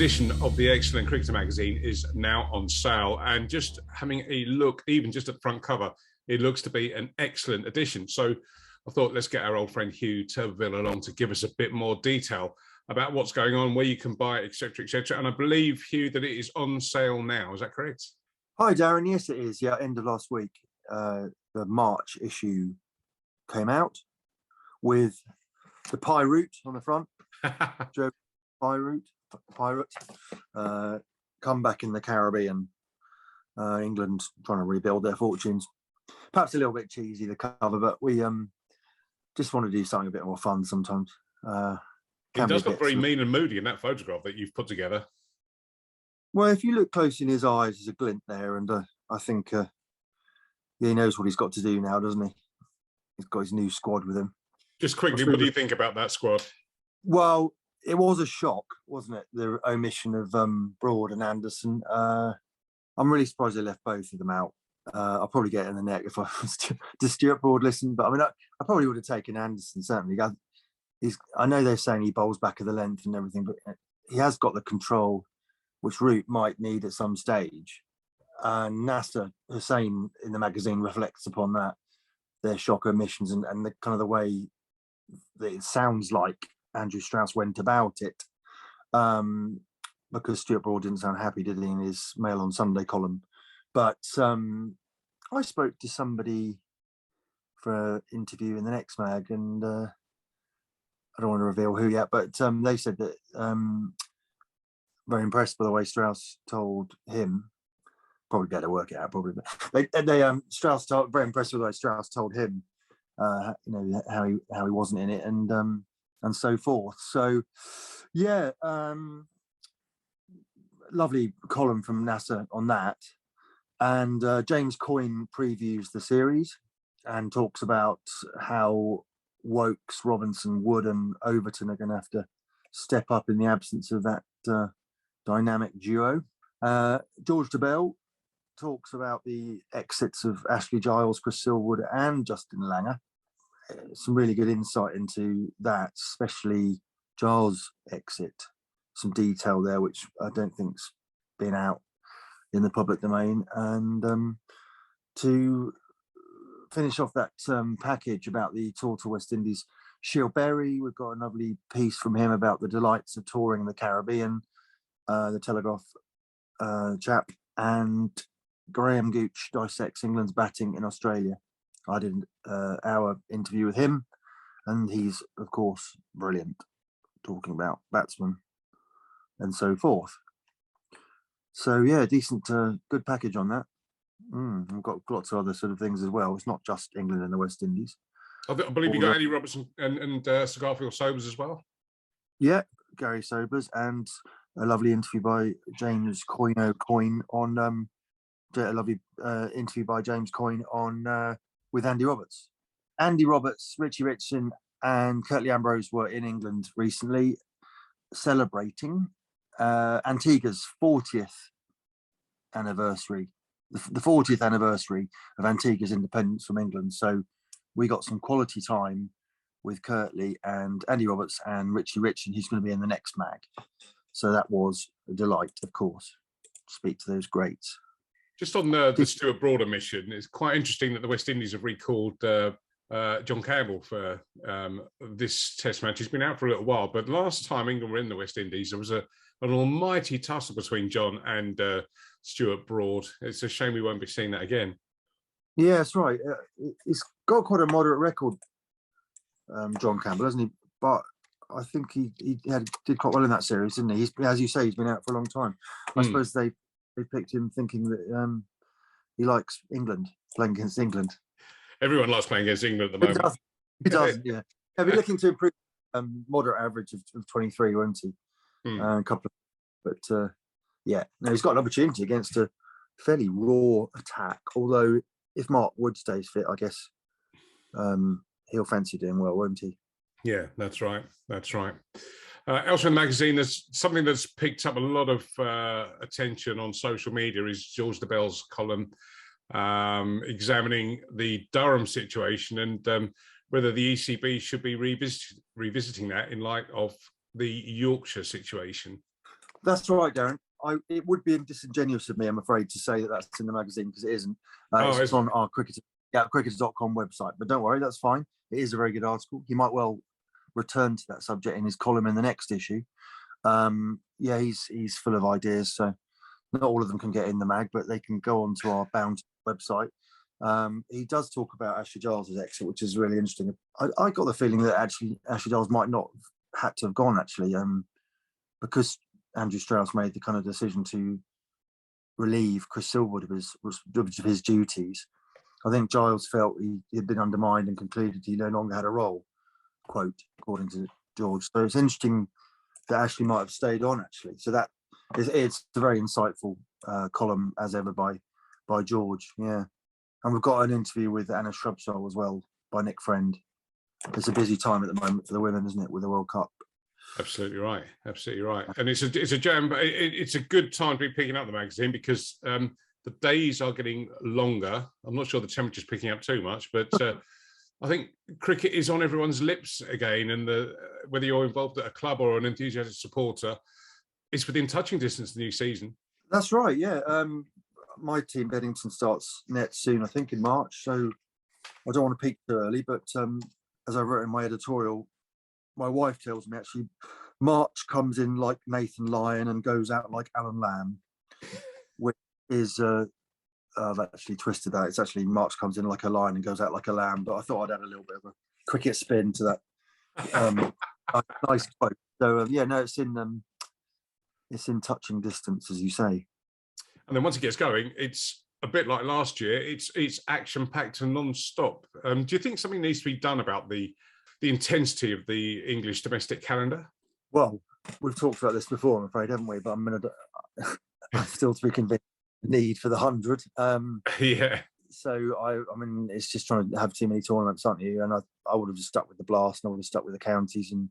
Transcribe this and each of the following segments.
edition of the Excellent Cricketer magazine is now on sale, and just having a look, even just at the front cover, it looks to be an excellent edition. So I thought, let's get our old friend Huw Turbervill along to give us a bit more detail about what's going on, where you can buy it, etc., etc. And I believe, Huw, that it is on sale now. Is that correct? Hi, Darren. Yes, it is. Yeah, end of last week, the March issue came out with the pirate on the front. Joe pirate, come back in the Caribbean. England trying to rebuild their fortunes. Perhaps a little bit cheesy, the cover, but we just want to do something a bit more fun sometimes. He does look very mean and moody in that photograph that you've put together. Well, if you look close in his eyes, there's a glint there, and I think he knows what he's got to do now, doesn't he? He's got his new squad with him. Just quickly, what do you think about that squad? Well, it was a shock, wasn't it? The omission of Broad and Anderson. I'm really surprised they left both of them out. I'll probably get it in the neck if I was to Stuart Broad listen, but I mean, I probably would have taken Anderson, certainly. I know they're saying he bowls back of the length and everything, but he has got the control, which Root might need at some stage. And Nasser Hussain in the magazine reflects upon that, their shock omissions and the kind of the way that it sounds like Andrew Strauss went about it. Because Stuart Broad didn't sound happy, did he, in his Mail on Sunday column. But I spoke to somebody for an interview in the next mag, and I don't want to reveal who yet, but they said that very impressed by the way Strauss told him. Probably better work it out, probably. But Strauss told, very impressed with the way Strauss told him, you know, how he wasn't in it, and so forth. So, yeah. Lovely column from Nasser on that, and James Coyne previews the series and talks about how Woakes, Robinson, Wood and Overton are going to have to step up in the absence of that dynamic duo. George Dobell talks about the exits of Ashley Giles, Chris Silverwood and Justin Langer. Some really good insight into that, especially Giles' exit. Some detail there, which I don't think's been out in the public domain. And to finish off that package about the tour to West Indies, Shiel Berry, we've got a lovely piece from him about the delights of touring in the Caribbean, the Telegraph chap, and Graham Gooch dissects England's batting in Australia. I did our interview with him, and he's, of course, brilliant, talking about batsmen and so forth. So yeah, decent, good package on that. We've got lots of other sort of things as well. It's not just England and the West Indies. I believe you got Andy Robertson and Sir Garfield Sobers as well. Yeah, Gary Sobers, and a lovely interview by James Coyne on a lovely interview by James Coyne on with Andy Roberts. Andy Roberts, Richie Richardson, and Curtly Ambrose were in England recently, celebrating Antigua's 40th anniversary, the 40th anniversary of Antigua's independence from England. So we got some quality time with Curtly and Andy Roberts and Richie Richardson, who's going to be in the next mag. So that was a delight, of course, to speak to those greats. Just on the Stuart Broad mission, it's quite interesting that the West Indies have recalled John Campbell for this Test match. He's been out for a little while, but last time England were in the West Indies, there was an almighty tussle between John and Stuart Broad. It's a shame we won't be seeing that again. Yeah, that's right. He's got quite a moderate record, John Campbell, hasn't he? But I think he did quite well in that series, didn't he? As you say, he's been out for a long time. I suppose they picked him thinking that he likes England, playing against England. Everyone likes playing against England at the moment. He does, yeah. He'll be looking to improve moderate average of 23, won't he? A couple of, but yeah, no, he's got an opportunity against a fairly raw attack. Although if Mark Wood stays fit, I guess he'll fancy doing well, won't he? Yeah, that's right. That's right. Elsewhere in the magazine, there's something that's picked up a lot of attention on social media is George Dobell's column examining the Durham situation and whether the ECB should be revisiting that in light of the Yorkshire situation. That's right, Darren. It would be disingenuous of me, I'm afraid, to say that that's in the magazine, because it isn't. It's on our cricketers.com website. But don't worry, that's fine. It is a very good article. He might well return to that subject in his column in the next issue. He's full of ideas. So not all of them can get in the mag, but they can go onto our Bound website. He does talk about Ashley Giles' exit, which is really interesting. I got the feeling that actually Ashley Giles might not have had to have gone, actually, because Andrew Strauss made the kind of decision to relieve Chris Silverwood of his duties. I think Giles felt he had been undermined and concluded he no longer had a role, quote, according to George. So it's interesting that Ashley might have stayed on, actually. So it's a very insightful column, as ever, by George. Yeah. And we've got an interview with Anna Shrubsole as well by Nick Friend. It's a busy time at the moment for the women, isn't it, with the World Cup? Absolutely right. Absolutely right. And it's a jam, but it's a good time to be picking up the magazine, because the days are getting longer. I'm not sure the temperature's picking up too much, but I think cricket is on everyone's lips again. And whether you're involved at a club or an enthusiastic supporter, it's within touching distance of the new season. That's right, yeah. My team, Beddington, starts next soon, I think in March. So I don't want to peak too early, but as I wrote in my editorial, my wife tells me actually March comes in like Nathan Lyon and goes out like Alan Lamb, which is I've actually twisted that. It's actually March comes in like a lion and goes out like a lamb, but I thought I'd add a little bit of a cricket spin to that nice quote. So it's in touching distance, as you say. And then once it gets going, it's a bit like last year. It's action-packed and non-stop. Do you think something needs to be done about the intensity of the English domestic calendar? Well, we've talked about this before, I'm afraid, haven't we? But I'm still to be convinced the need for the 100. Yeah. So I mean, it's just trying to have too many tournaments, aren't you? And I would have just stuck with the Blast, and I would have stuck with the counties, and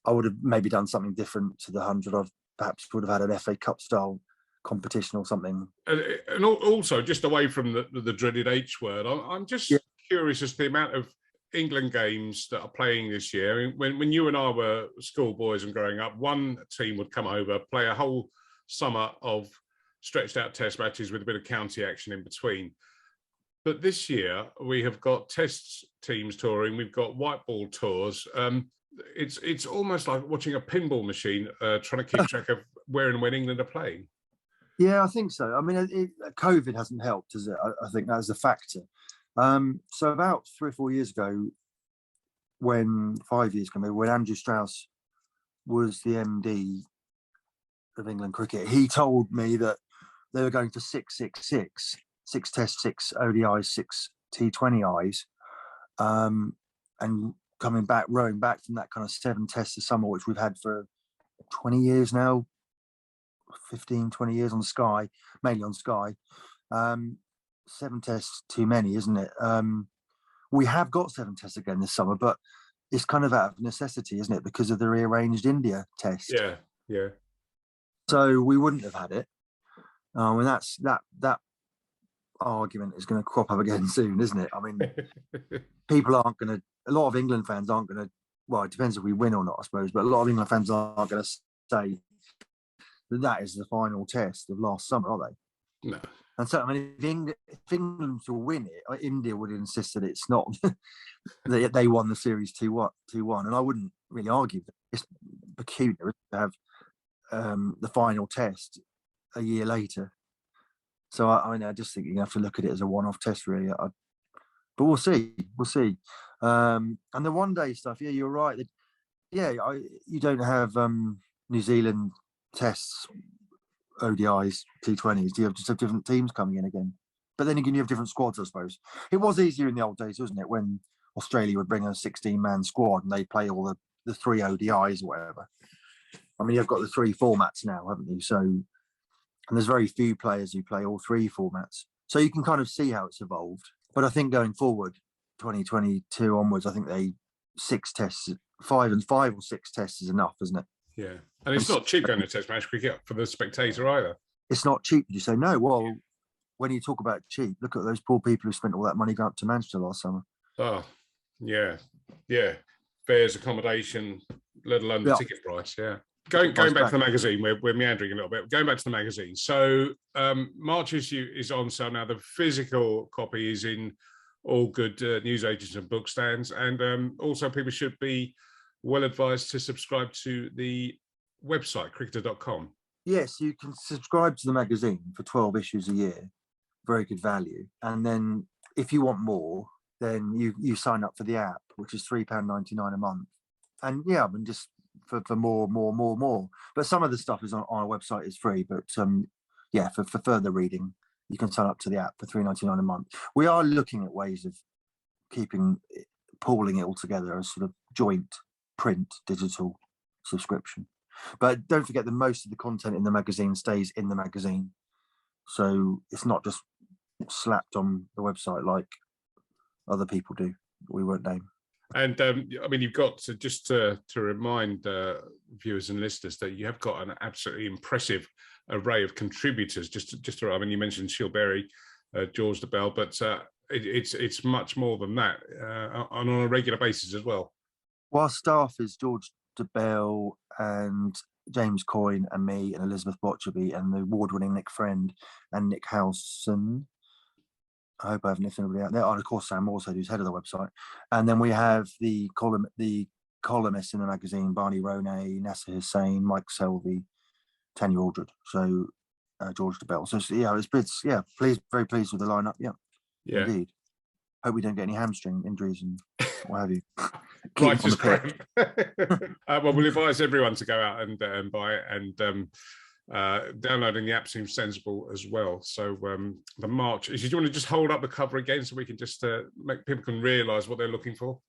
I would have maybe done something different to the 100. I perhaps would have had an FA Cup style competition or something. And also, just away from the dreaded H word, I'm just curious as to the amount of England games that are playing this year. When you and I were schoolboys and growing up, one team would come over, play a whole summer of stretched out test matches with a bit of county action in between. But this year we have got test teams touring, we've got white ball tours. It's almost like watching a pinball machine trying to keep track of where and when England are playing. Yeah, I think so. I mean, COVID hasn't helped, has it? I think that is a factor. So about 3 or 4 years ago, 5 years ago, when Andrew Strauss was the MD of England Cricket, he told me that they were going for 6-6-6, 6 tests, 6 ODIs, 6 T20Is, and rowing back from that kind of 7 tests a summer, which we've had for 20 years now, 15, 20 years on Sky, mainly on Sky. 7 tests too many, isn't it? We have got 7 tests again this summer, but it's kind of out of necessity, isn't it? Because of the rearranged India test. Yeah. So we wouldn't have had it. And that argument is going to crop up again soon, isn't it? I mean, people aren't going to. A lot of England fans aren't going to. Well, it depends if we win or not, I suppose. But a lot of England fans aren't going to say that is the final test of last summer, are they? No. And so, I mean, if England will win it, India would insist that it's not they won the series 2-1, and I wouldn't really argue that. It's peculiar to have the final test a year later. So I just think you have to look at it as a one-off test, really. But we'll see. And the one-day stuff, yeah, you're right. You don't have New Zealand tests, ODIs, T20s. You just have different teams coming in again. But then again, you have different squads, I suppose. It was easier in the old days, wasn't it? When Australia would bring a 16-man squad and they play all the 3 ODIs or whatever. I mean, you've got the 3 formats now, haven't you? So, and there's very few players who play all 3 formats. So you can kind of see how it's evolved. But I think going forward, 2022 onwards, I think 6 tests, 5 or 6 tests is enough, isn't it? Yeah. And it's not cheap going to test match cricket for the spectator either. It's not cheap. You say, no, well, when you talk about cheap, look at those poor people who spent all that money going up to Manchester last summer. Oh, yeah. Fares, accommodation, let alone the ticket price, yeah. going back to the magazine, we're meandering a little bit. Going back to the magazine. So March issue is on sale now. The physical copy is in all good newsagents and bookstands, and also people should be well advised to subscribe to the website cricketer.com. Yes, you can subscribe to the magazine for 12 issues a year, very good value. And then if you want more, then you sign up for the app, which is £3.99 a month. And yeah, I mean, just for more. But some of the stuff is on our website is free. But yeah, for further reading, you can sign up to the app for £3.99 a month. We are looking at ways of pooling it all together as sort of joint print digital subscription. But don't forget that most of the content in the magazine stays in the magazine. So it's not just slapped on the website like other people do. We won't name. And I mean, you've got to just to remind viewers and listeners that you have got an absolutely impressive array of contributors. I mean, you mentioned Shilberry, George Dobell, but it's much more than that on a regular basis as well. Well, our staff is George Dobell and James Coyne and me and Elizabeth Botcherby and the award-winning Nick Friend and Nick Howson. I hope I haven't left anybody out there. Oh, and of course, Sam also, who's head of the website. And then we have the columnists in the magazine, Barney Ronay, Nasser Hussain, Mike Selvey, Tanya Aldred, so George Dobell. So yeah, very pleased with the lineup. Yeah, indeed. Hope we don't get any hamstring injuries and what have you. Right, just great. Well, we'll advise everyone to go out and buy it, and downloading the app seems sensible as well. So the March, do you want to just hold up the cover again so we can just make people can realise what they're looking for?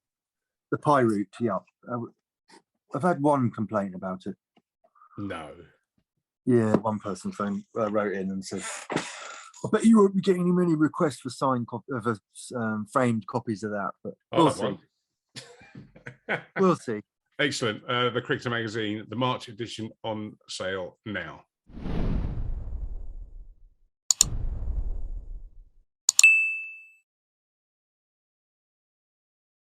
The pie route, yeah. I've had one complaint about it. No. Yeah, one person wrote in and said, I bet you won't be getting many requests for signed framed copies of that, but we'll see. We'll see. Excellent. The Cricketer magazine, the March edition, on sale now.